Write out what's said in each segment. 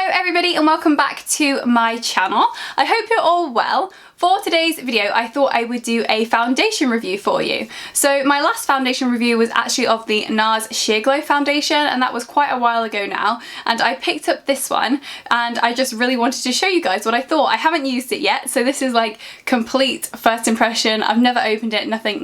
Hello everybody and welcome back to my channel. I hope you're all well. For today's video, I thought I would do a foundation review for you. So my last foundation review was actually of the NARS Sheer Glow foundation, and that was quite a while ago now. And I picked up this one and I just really wanted to show you guys what I thought. I haven't used it yet, so this is like complete first impression. I've never opened it, nothing.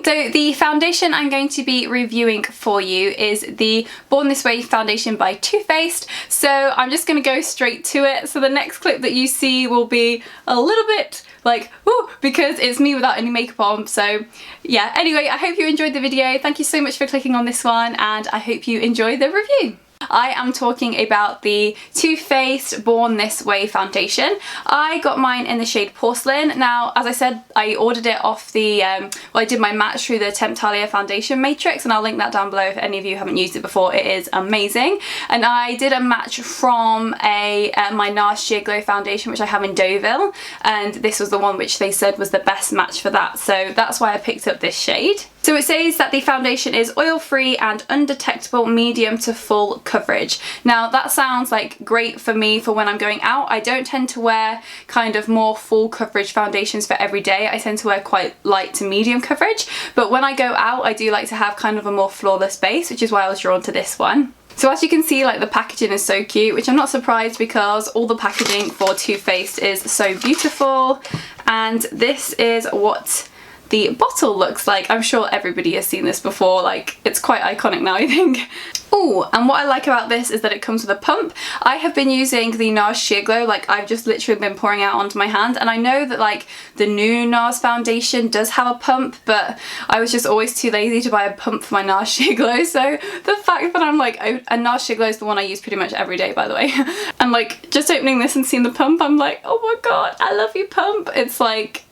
So the foundation I'm going to be reviewing for you is the Born This Way foundation by Too Faced. So I'm just gonna go straight to it. So the next clip that you see will be a little bit like, woo, because it's me without any makeup on. So yeah, anyway, I hope you enjoyed the video. Thank you so much for clicking on this one, and I hope you enjoy the review. I am talking about the Too Faced Born This Way foundation. I got mine in the shade Porcelain. Now, as I said, I ordered it off the, well, I did my match through the Temptalia foundation matrix, and I'll link that down below if any of you haven't used it before. It is amazing. And I did a match from my NARS Sheer Glow foundation, which I have in Deauville, and this was the one which they said was the best match for that. So that's why I picked up this shade. So it says that the foundation is oil-free and undetectable medium to full coverage. Now that sounds like great for me for when I'm going out. I don't tend to wear kind of more full coverage foundations for every day. I tend to wear quite light to medium coverage, but when I go out I do like to have kind of a more flawless base, which is why I was drawn to this one. So as you can see, like, the packaging is so cute, which I'm not surprised because all the packaging for Too Faced is so beautiful, and this is what the bottle looks like. I'm sure everybody has seen this before, like, it's quite iconic now, I think. Oh, and what I like about this is that it comes with a pump. I have been using the NARS Sheer Glow, like I've just literally been pouring out onto my hand, and I know that like the new NARS foundation does have a pump, but I was just always too lazy to buy a pump for my NARS Sheer Glow. So the fact that I'm like, and NARS Sheer Glow is the one I use pretty much every day, by the way, and like just opening this and seeing the pump, I'm like, oh my god, I love you, pump. It's like,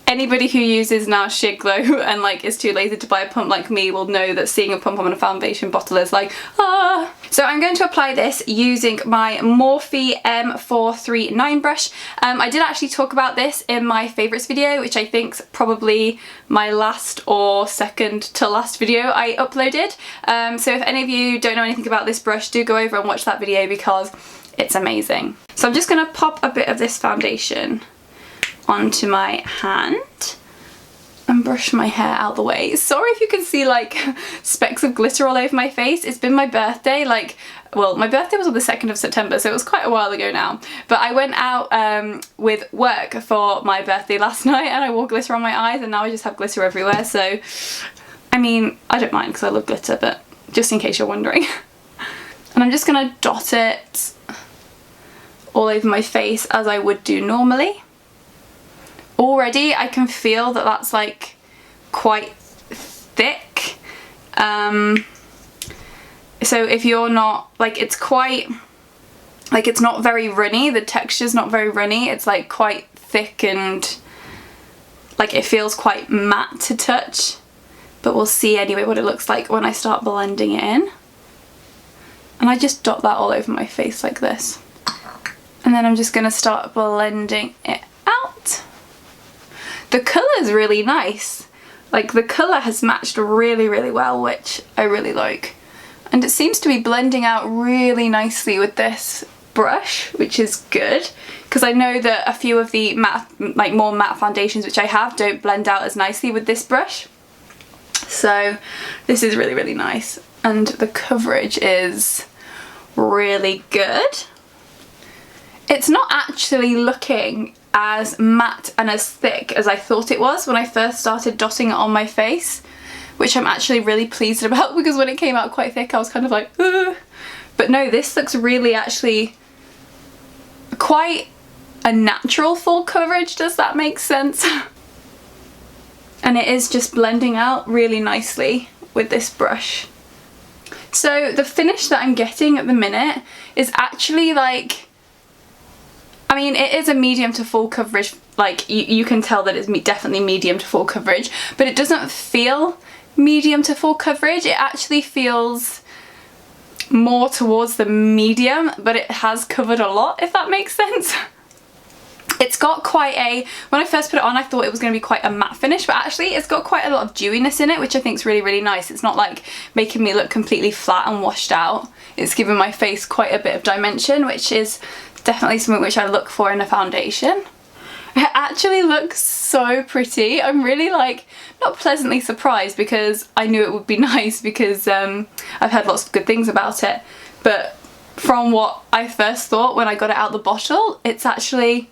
anybody who uses NARS Sheer Glow and like is too lazy to buy a pump like me will know that seeing a pump on a foundation bottle is like, ah. So I'm going to apply this using my Morphe M439 brush. I did actually talk about this in my favourites video, which I think's probably my last or second to last video I uploaded. So if any of you don't know anything about this brush, do go over and watch that video because it's amazing. So I'm just going to pop a bit of this foundation onto my hand and brush my hair out the way. Sorry if you can see like specks of glitter all over my face. It's been my birthday, like, well, my birthday was on the 2nd of September, so it was quite a while ago now. But I went out with work for my birthday last night and I wore glitter on my eyes, and now I just have glitter everywhere. So, I mean, I don't mind because I love glitter, but just in case you're wondering. And I'm just gonna dot it all over my face as I would do normally. Already I can feel that that's like quite thick. So if you're not, like, it's quite, like, it's not very runny, the texture's not very runny, it's like quite thick and like it feels quite matte to touch, but we'll see anyway what it looks like when I start blending it in. And I just dot that all over my face like this, and then I'm just gonna start blending it out. The colour's really nice. Like, the colour has matched really, really well, which I really like. And it seems to be blending out really nicely with this brush, which is good, because I know that a few of the matte, like more matte foundations which I have don't blend out as nicely with this brush. So this is really, really nice. And the coverage is really good. It's not actually looking as matte and as thick as I thought it was when I first started dotting it on my face, which I'm actually really pleased about, because when it came out quite thick I was kind of like, ugh. But no, this looks really actually quite a natural full coverage. Does that make sense? And it is just blending out really nicely with this brush. So the finish that I'm getting at the minute is actually like, I mean, it is a medium to full coverage, like you can tell that it's definitely medium to full coverage, but it doesn't feel medium to full coverage. It actually feels more towards the medium, but it has covered a lot, if that makes sense. It's got quite a, when I first put it on I thought it was going to be quite a matte finish, but actually it's got quite a lot of dewiness in it, which I think is really, really nice. It's not like making me look completely flat and washed out. It's giving my face quite a bit of dimension, which is definitely something which I look for in a foundation. It actually looks so pretty. I'm really like, not pleasantly surprised because I knew it would be nice because I've heard lots of good things about it, but from what I first thought when I got it out the bottle, it's actually,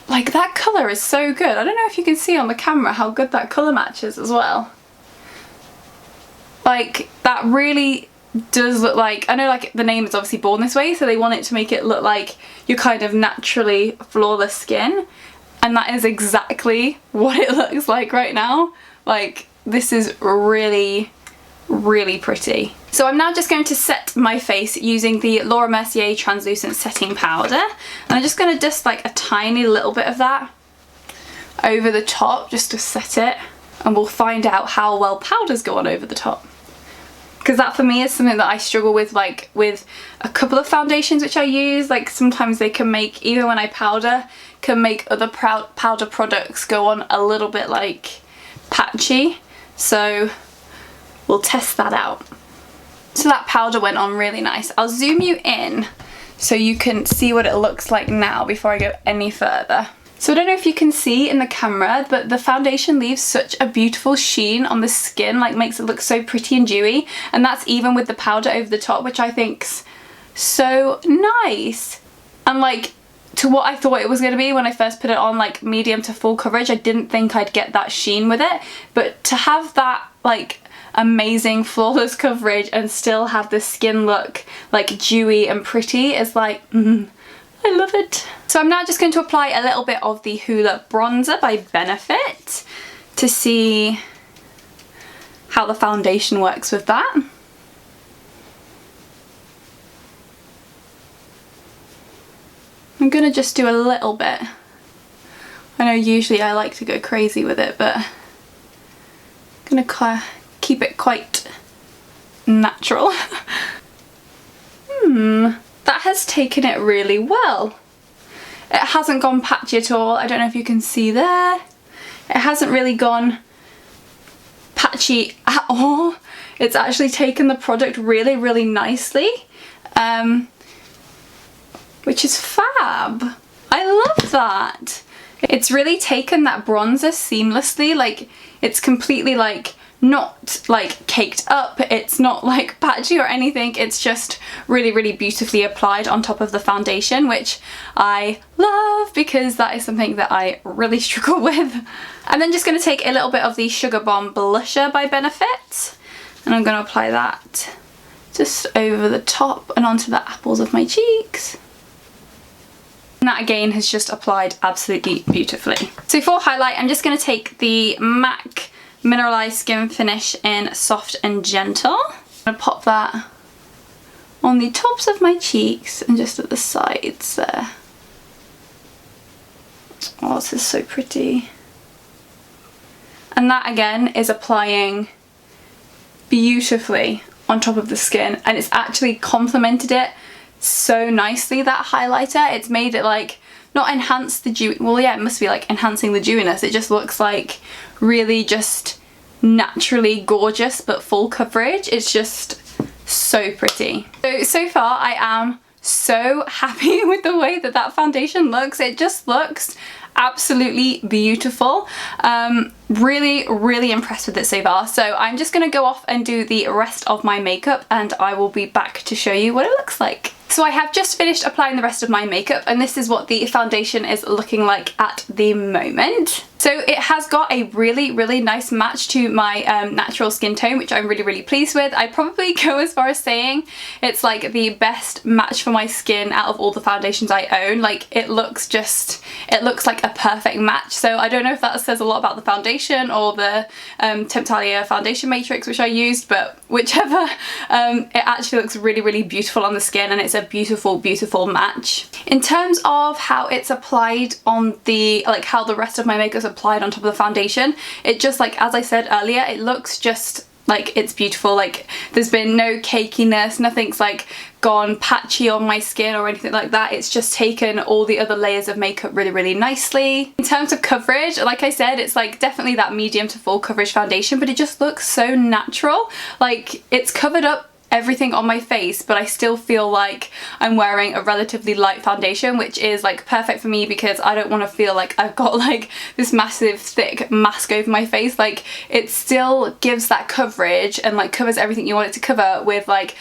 like, that colour is so good. I don't know if you can see on the camera how good that colour matches as well. Like, that really does look like, I know like the name is obviously Born This Way, so they want it to make it look like your kind of naturally flawless skin, and that is exactly what it looks like right now. Like, this is really, really pretty. So I'm now just going to set my face using the Laura Mercier Translucent Setting Powder, and I'm just going to dust like a tiny little bit of that over the top just to set it, and we'll find out how well powders go on over the top. Because that for me is something that I struggle with, like with a couple of foundations which I use. Like sometimes they can make, even when I powder, can make other powder products go on a little bit like patchy. So we'll test that out. So that powder went on really nice. I'll zoom you in so you can see what it looks like now before I go any further. So I don't know if you can see in the camera, but the foundation leaves such a beautiful sheen on the skin, like makes it look so pretty and dewy. And that's even with the powder over the top, which I think's so nice. And like, to what I thought it was going to be when I first put it on, like medium to full coverage, I didn't think I'd get that sheen with it. But to have that like amazing flawless coverage and still have the skin look like dewy and pretty is like, I love it. So I'm now just going to apply a little bit of the Hoola bronzer by Benefit to see how the foundation works with that. I'm gonna just do a little bit. I know usually I like to go crazy with it, but I'm gonna keep it quite natural. That has taken it really well. It hasn't gone patchy at all. I don't know if you can see there. It hasn't really gone patchy at all. It's actually taken the product really, really nicely, which is fab. I love that. It's really taken that bronzer seamlessly. Like, it's completely like not like caked up, it's not like patchy or anything, it's just really, really beautifully applied on top of the foundation, which I love because that is something that I really struggle with. I'm then just going to take a little bit of the Sugar Bomb blusher by Benefit, and I'm going to apply that just over the top and onto the apples of my cheeks. And that again has just applied absolutely beautifully. So for highlight, I'm just going to take the MAC Mineralized Skin Finish in Soft and Gentle. I'm going to pop that on the tops of my cheeks and just at the sides there. Oh, this is so pretty. And that again is applying beautifully on top of the skin, and it's actually complemented it so nicely, that highlighter. It's made it like, not enhance the dew, well yeah, it must be like enhancing the dewiness. It just looks like really just naturally gorgeous but full coverage. It's just so pretty. So far I am so happy with the way that that foundation looks. It just looks absolutely beautiful. Really, really impressed with it so far. So I'm just gonna go off and do the rest of my makeup, and I will be back to show you what it looks like. So I have just finished applying the rest of my makeup, and this is what the foundation is looking like at the moment. So it has got a really, really nice match to my natural skin tone, which I'm really, really pleased with. I'd probably go as far as saying it's like the best match for my skin out of all the foundations I own. Like, it looks like a perfect match. So I don't know if that says a lot about the foundation or the Temptalia foundation matrix which I used, but whichever, it actually looks really, really beautiful on the skin, and it's a beautiful, beautiful match. In terms of how it's applied on the, like how the rest of my makeup's applied on top of the foundation, it just, like as I said earlier, it looks just Like, it's beautiful. Like, there's been no cakiness, nothing's like gone patchy on my skin or anything like that. It's just taken all the other layers of makeup really, really nicely. In terms of coverage, like I said, it's like definitely that medium to full coverage foundation, but it just looks so natural. Like, it's covered up everything on my face, but I still feel like I'm wearing a relatively light foundation, which is like perfect for me because I don't want to feel like I've got like this massive thick mask over my face. Like, it still gives that coverage and like covers everything you want it to cover with like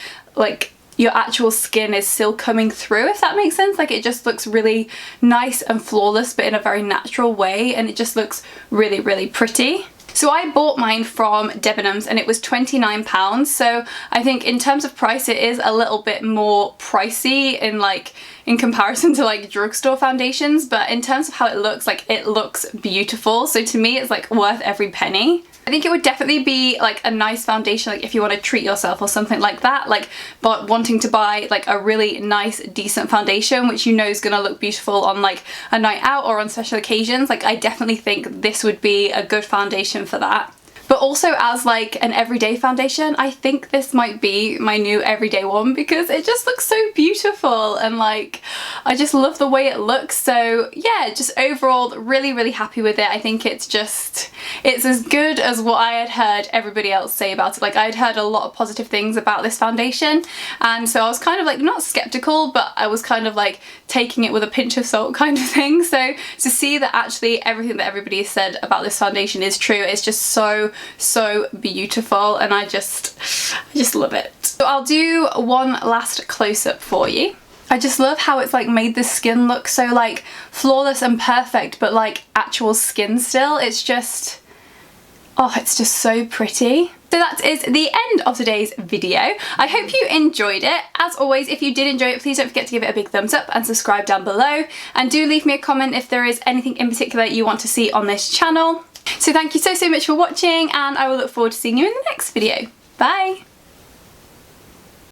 your actual skin is still coming through, if that makes sense. Like, it just looks really nice and flawless, but in a very natural way, and it just looks really, really pretty. So I bought mine from Debenhams and it was £29, so I think in terms of price it is a little bit more pricey in comparison to like drugstore foundations, but in terms of how it looks beautiful, so to me it's like worth every penny. I think it would definitely be like a nice foundation, like if you want to treat yourself or something like that, like, but wanting to buy like a really nice decent foundation which you know is gonna look beautiful on like a night out or on special occasions. Like, I definitely think this would be a good foundation for that. But also as like an everyday foundation, I think this might be my new everyday one because it just looks so beautiful and like I just love the way it looks. So yeah, just overall really, really happy with it. I think it's as good as what I had heard everybody else say about it. Like, I'd heard a lot of positive things about this foundation, and so I was kind of like not skeptical, but I was kind of like taking it with a pinch of salt kind of thing. So to see that actually everything that everybody said about this foundation is true, it's just so beautiful, and I just love it. So I'll do one last close-up for you. I just love how it's like made the skin look so like flawless and perfect, but like actual skin still. It's just, oh, it's just so pretty. So that is the end of today's video. I hope you enjoyed it. As always, if you did enjoy it, please don't forget to give it a big thumbs up and subscribe down below. And do leave me a comment if there is anything in particular you want to see on this channel. So thank you so much for watching, and I will look forward to seeing you in the next video. Bye!